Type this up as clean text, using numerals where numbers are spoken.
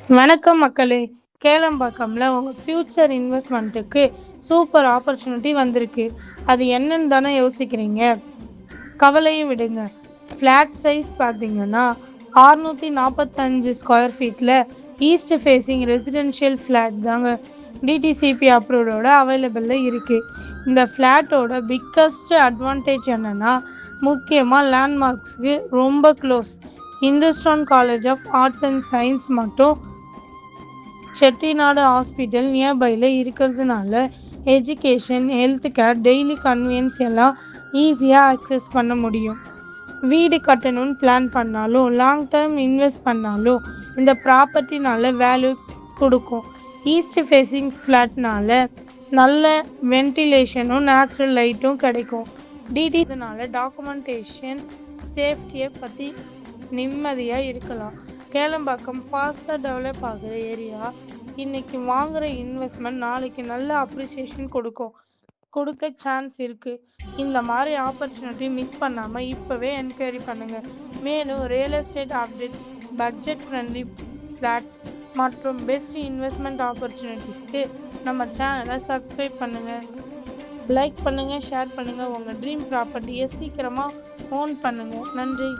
வணக்கம் மக்களே! கேளம்பாக்கம்ல உங்க ஃப்யூச்சர் இன்வெஸ்ட்மெண்ட்டுக்கு சூப்பர் ஆப்பர்ச்சுனிட்டி வந்திருக்கு. அது என்னன்னு தானே யோசிக்கிறீங்க? கவலைய விடுங்க. ஃப்ளாட் சைஸ் பார்த்தீங்கன்னா, 645 ஸ்கொயர் ஃபீட்ல ஈஸ்ட் ஃபேசிங் ரெசிடென்ஷியல் ஃப்ளாட் தாங்க டிடிசிபி அப்ரூவ்டோட அவைலபிள்ல இருக்கு. இந்த ஃப்ளாட்டோட பிக்கஸ்ட் அட்வான்டேஜ் என்னன்னா, முக்கியமா லேண்ட்மார்க்ஸ்க்கு ரொம்ப close. Hindustan college of arts and science மற்றும் செட்டிநாடு ஹாஸ்பிட்டல் நியர்பைல இருக்கிறதுனால education, health care, daily convenience எல்லாம் ஈஸியாக ஆக்சஸ் பண்ண முடியும். வீடு கட்டணும்னு பிளான் பண்ணாலும், லாங் டேர்ம் இன்வெஸ்ட் பண்ணாலும் இந்த ப்ராப்பர்ட்டினால வேல்யூ கொடுக்கும். ஈஸ்ட் ஃபேஸிங் ஃப்ளாட்னால நல்ல வென்டிலேஷனும் நேச்சுரல் லைட்டும் கிடைக்கும். டிடினால டாக்குமெண்டேஷன் சேஃப்டியை பற்றி நிம்மதியாக இருக்கலாம். கேளம்பாக்கம் ஃபாஸ்ட்டாக டெவலப் ஆகிற ஏரியா. இன்னைக்கு வாங்குகிற இன்வெஸ்ட்மெண்ட் நாளைக்கு நல்ல அப்ரிசியேஷன் கொடுக்க சான்ஸ் இருக்குது. இந்த மாதிரி ஆப்பர்ச்சுனிட்டி மிஸ் பண்ணாமல் இப்போவே என்கொயரி பண்ணுங்கள். மேலும் real estate updates, budget friendly flats மற்றும் பெஸ்ட் இன்வெஸ்ட்மெண்ட் ஆப்பர்ச்சுனிட்டிஸ்க்கு நம்ம சேனலை சப்ஸ்கிரைப் பண்ணுங்கள், லைக் பண்ணுங்கள், ஷேர் பண்ணுங்கள். உங்கள் ட்ரீம் ப்ராப்பர்ட்டியை சீக்கிரமாக ஓன் பண்ணுங்கள். நன்றி.